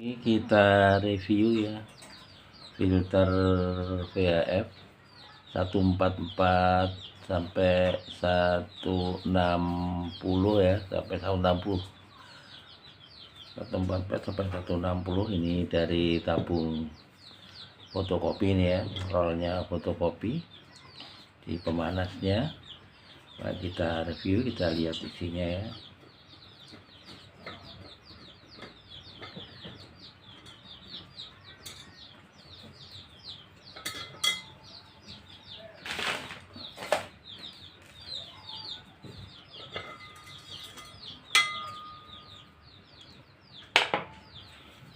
Ini kita review ya filter VHF 144 sampai 160 ya, sampai 160 144 sampai 160. Ini dari tabung fotokopi ini ya, rollnya fotokopi di pemanasnya. Nah, kita review, kita lihat isinya ya.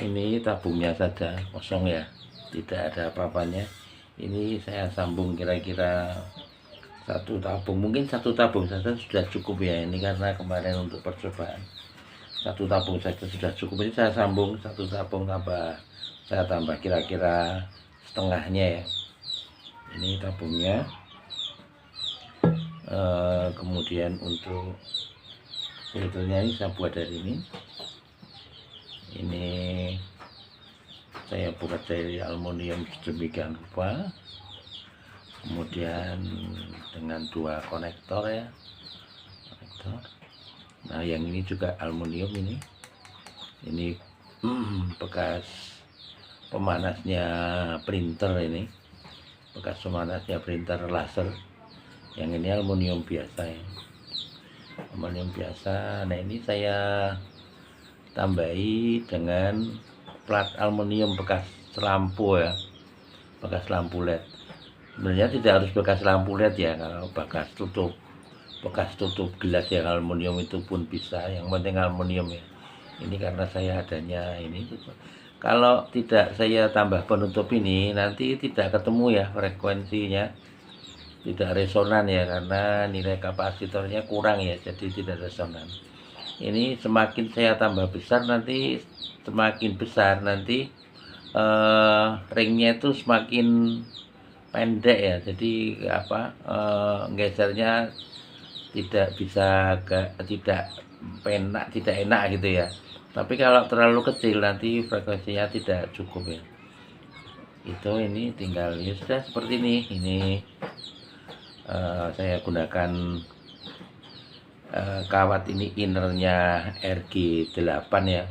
Ini tabungnya saja kosong ya, tidak ada apa-apanya. Ini saya sambung kira-kira satu tabung, mungkin satu tabung saja sudah cukup ya. Ini karena kemarin untuk percobaan satu tabung saja sudah cukup. Ini saya sambung satu tabung, saya tambah kira-kira setengahnya ya. Ini tabungnya. Kemudian untuk filternya ini saya buat dari ini saya buat dari aluminium sedemikian rupa, kemudian dengan dua konektor ya, nah yang ini juga aluminium. Ini bekas pemanasnya printer, ini bekas pemanasnya printer laser. Yang ini aluminium biasa ya, aluminium biasa. Nah ini saya tambahi dengan plat aluminium bekas lampu ya, bekas lampu LED. Sebenarnya tidak harus bekas lampu LED ya, kalau bekas tutup gelas yang aluminium itu pun bisa, yang penting aluminium ya. Ini karena saya adanya ini, kalau tidak saya tambah penutup ini nanti tidak ketemu ya frekuensinya, tidak resonan ya, karena nilai kapasitornya kurang ya, jadi tidak resonan. Ini semakin saya tambah besar nanti, semakin besar nanti ringnya itu semakin pendek ya, jadi gesernya tidak bisa, tidak enak gitu ya. Tapi kalau terlalu kecil nanti frekuensinya tidak cukup ya. Ini tinggal ya sudah seperti ini. Saya gunakan kawat ini, innernya RG8 ya.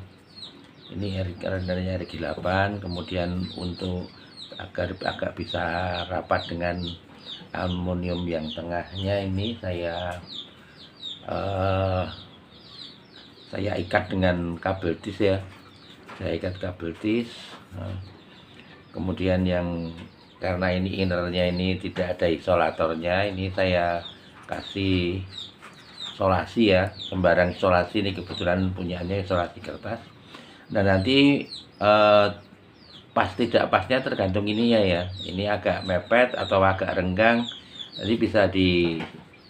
Ini innernya RG8. Kemudian untuk agar agak bisa rapat dengan aluminium yang tengahnya, ini saya ikat dengan kabel tis ya. Saya ikat kabel tis. Kemudian karena ini innernya ini tidak ada isolatornya, ini saya kasih isolasi ya, sembarang isolasi. Ini kebetulan punyanya isolasi kertas. Dan nanti pas tidak pasnya tergantung ininya ya, ini agak mepet atau agak renggang, jadi bisa di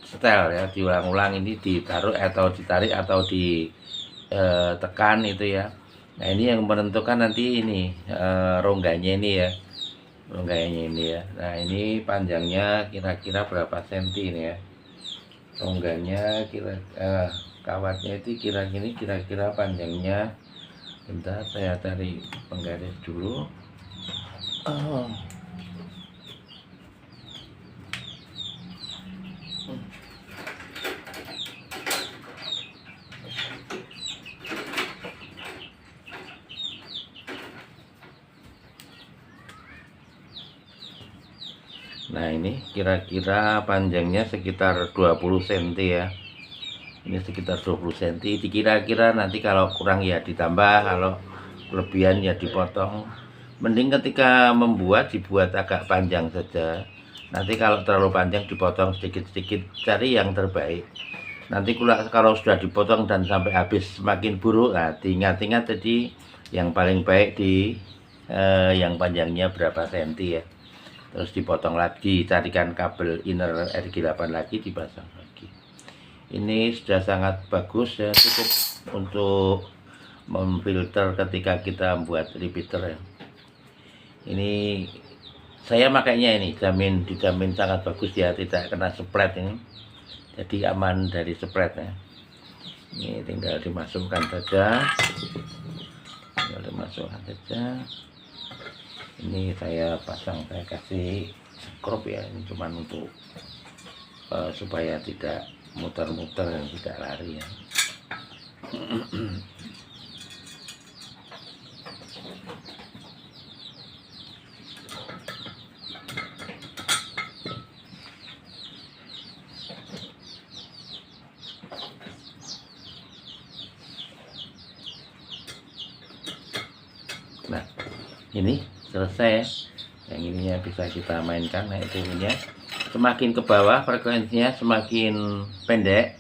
setel ya, diulang-ulang, ini ditaruh atau ditarik atau ditekan itu ya. Nah ini yang menentukan nanti ini rongganya ini ya, rongganya ini ya. Nah ini panjangnya kira-kira berapa senti ini ya, rongganya kawatnya itu kira-kira panjangnya. Bentar, saya tarik penggaris dulu. Nah ini kira-kira panjangnya sekitar 20 cm ya. Ini sekitar 20 cm. Dikira-kira nanti kalau kurang ya ditambah, kalau kelebihan ya dipotong. Mending ketika membuat dibuat agak panjang saja. Nanti kalau terlalu panjang dipotong sedikit-sedikit, cari yang terbaik. Nanti kalau sudah dipotong dan sampai habis semakin buruk, nah diingat-ingat jadi yang paling baik di yang panjangnya berapa senti ya. Terus dipotong lagi, carikan kabel inner RG8 lagi, dipasang lagi. Ini sudah sangat bagus ya, cukup untuk memfilter ketika kita membuat repeater ya. Ini saya makanya ini dijamin sangat bagus ya, tidak kena spret ini, jadi aman dari spret ya. Ini tinggal dimasukkan saja. tinggal dimasukkan saja. Ini saya kasih skrup ya, ini cuman untuk supaya tidak muter-muter dan tidak lari ya. Nah, ini selesai. Yang ininya bisa kita mainkan naik turunnya. Semakin ke bawah frekuensinya semakin pendek,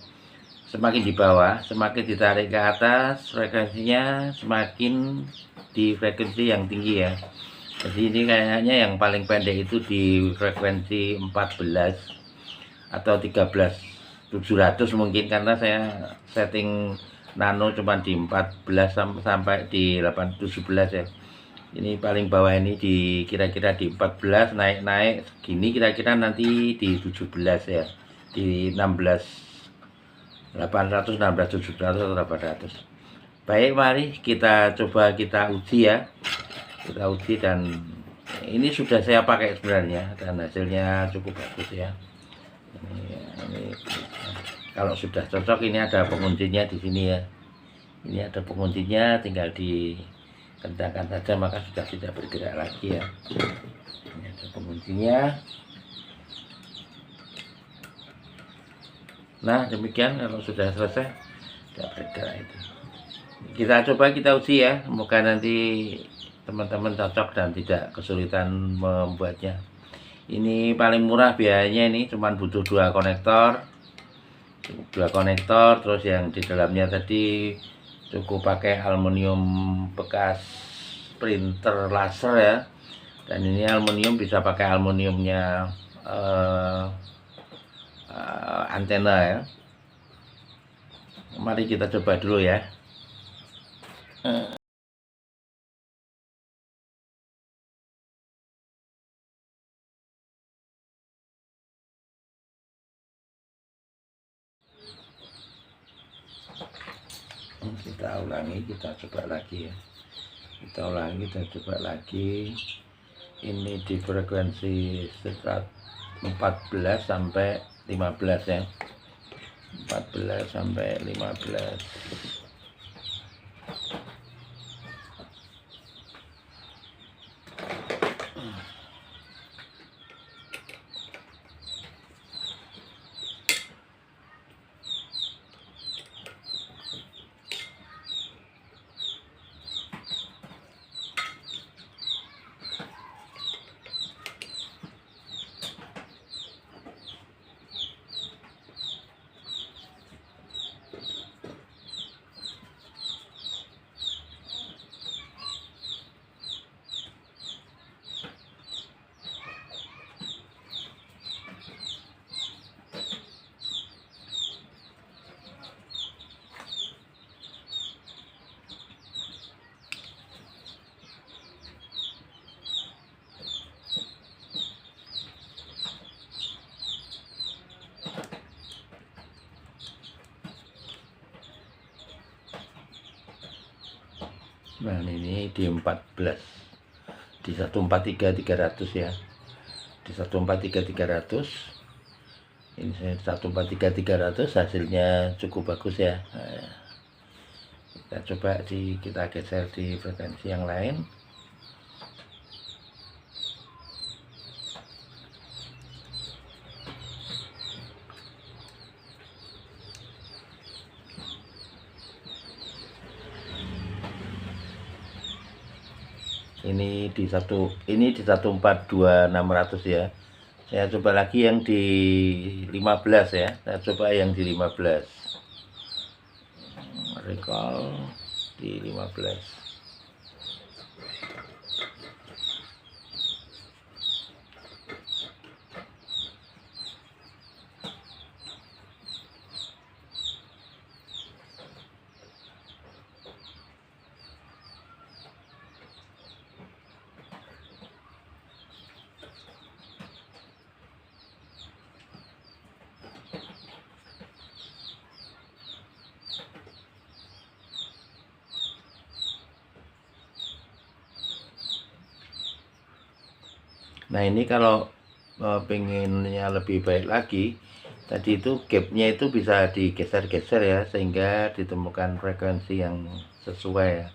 semakin di bawah semakin ditarik ke atas frekuensinya semakin di frekuensi yang tinggi ya. Jadi ini kayaknya yang paling pendek itu di frekuensi 14 atau 13.700 mungkin, karena saya setting nano cuma di 14 sampai di 817 ya. Ini paling bawah ini di kira-kira di 14, naik-naik gini kira-kira nanti di 17 ya, di 16 800 16 700 atau 800. Baik, mari kita coba kita uji ya. Kita uji, dan ini sudah saya pakai sebenarnya dan hasilnya cukup bagus ya. Ini kalau sudah cocok, ini ada penguncinya di sini ya. Ini ada penguncinya, tinggal dikencangkan saja maka sudah tidak bergerak lagi ya. Ini ada penguncinya. Nah, demikian kalau sudah selesai tidak bergerak itu. Kita coba kita uji ya, semoga nanti teman-teman cocok dan tidak kesulitan membuatnya. Ini paling murah biayanya, ini cuma butuh dua konektor, terus yang di dalamnya tadi cukup pakai aluminium bekas printer laser ya, dan ini aluminium bisa pakai aluminiumnya antena ya. Mari kita coba dulu ya. Kita ulangi, kita coba lagi ya. Kita ulangi, kita coba lagi. Ini di frekuensi 14 sampai 15 ya. 14 sampai 15. Nah, ini di 14, di 143 300 ya, di 143 300. Ini saya 143 300, hasilnya cukup bagus ya. Nah, kita coba kita geser di frekuensi yang lain. Ini di 142.600 ya. Saya coba lagi yang di 15 ya. Saya coba yang di 15. Recall di 15. Nah ini kalau pengennya lebih baik lagi, tadi itu gapnya itu bisa digeser-geser ya, sehingga ditemukan frekuensi yang sesuai ya.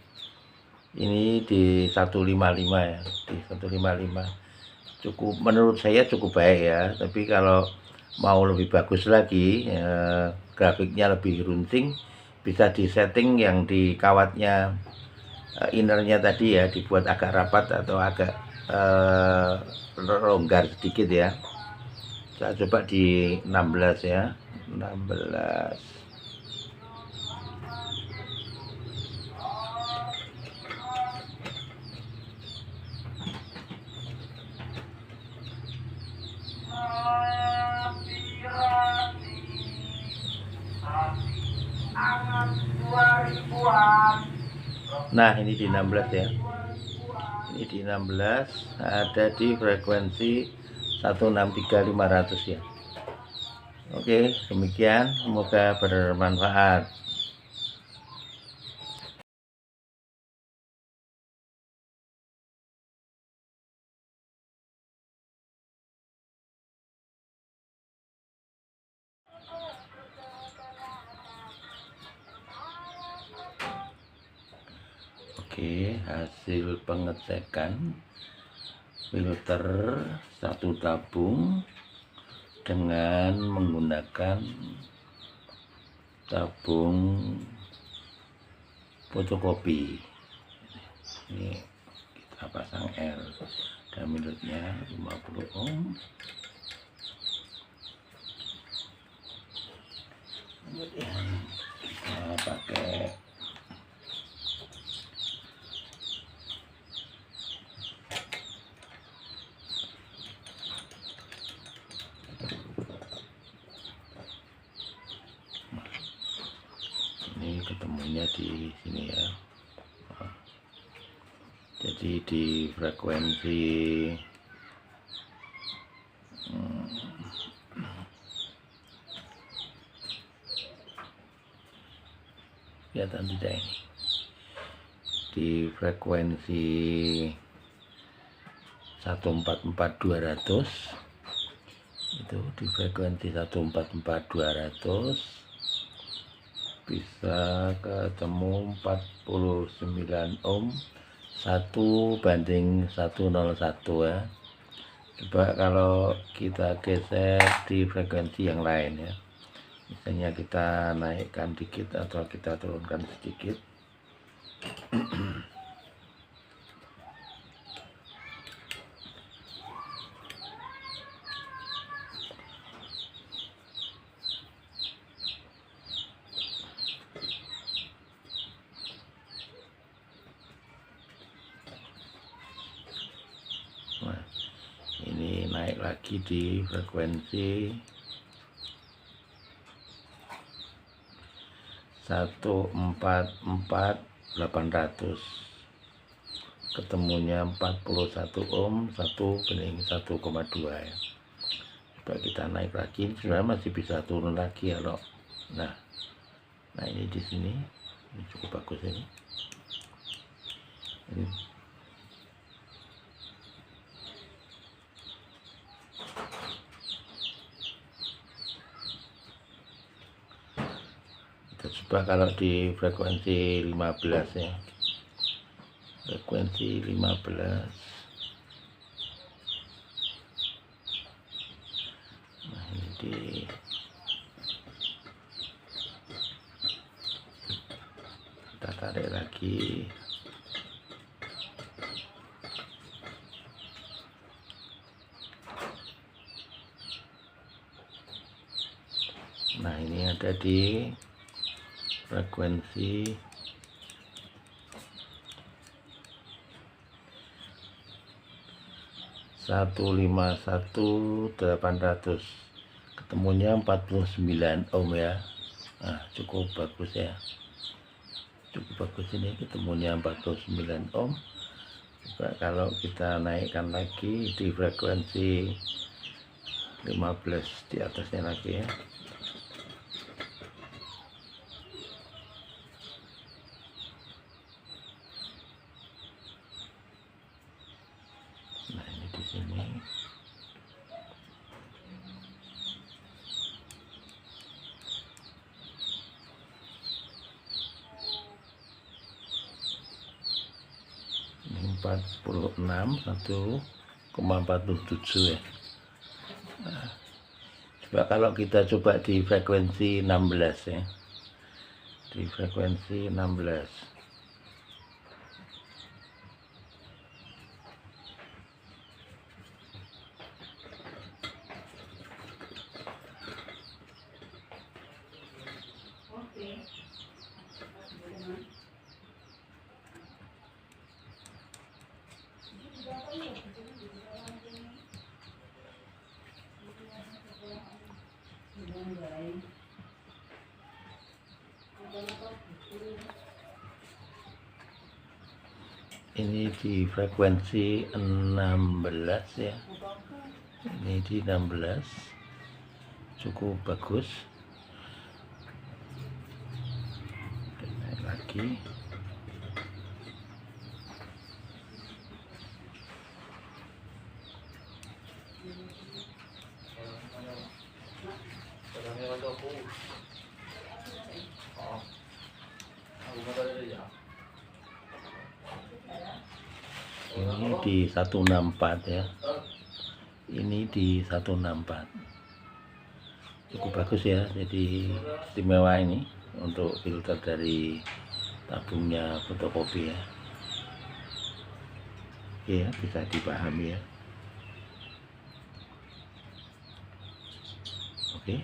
Ini di 155 ya, di 155 cukup, menurut saya cukup baik ya. Tapi kalau mau lebih bagus lagi ya, grafiknya lebih runcing, bisa disetting yang di kawatnya, innernya tadi ya, dibuat agak rapat atau agak longgar sedikit ya. Saya coba di 16 ya, 16. Nah ini di 16 ya, ini di 16 ada di frekuensi 163.500 ya. Oke, demikian, semoga bermanfaat. Oke, hasil pengecekan filter satu tabung dengan menggunakan tabung fotokopi. Ini kita pasang L, diameternya 50 ohm. Kemudian kita pakai ini, ketemunya di sini ya. Jadi di frekuensi kelihatan tidak ini, di frekuensi 144.200, itu di frekuensi 144.200 bisa ketemu 49 ohm, 1:101 ya. Coba kalau kita geser di frekuensi yang lain ya, misalnya kita naikkan dikit atau kita turunkan sedikit. Nah, ini naik lagi di frekuensi 144.800, ketemunya 41 ohm, 1:1,2 ya. Coba kita naik lagi, sebenarnya masih bisa turun lagi ya loh. Nah ini di sini, ini cukup bagus ini. Kita coba kalau di frekuensi 15 ya, frekuensi 15. Nah ini kita tarik lagi. Nah ini ada di frekuensi 151.800, ketemunya 49 ohm ya. Nah cukup bagus ya, cukup bagus ini, ketemunya 49 ohm. Coba kalau kita naikkan lagi di frekuensi 15 di atasnya lagi ya. Nah ini di sini 1,47 ya. Nah, coba kalau kita coba di frekuensi 16 ya, di frekuensi 16 ini di frekuensi 16 ya, ini di 16 cukup bagus. Naik lagi. Ini di 164 ya, ini di 164 cukup bagus ya. Jadi istimewa ini untuk filter dari tabungnya fotokopi ya. Oke ya, bisa dipahami ya. Oke.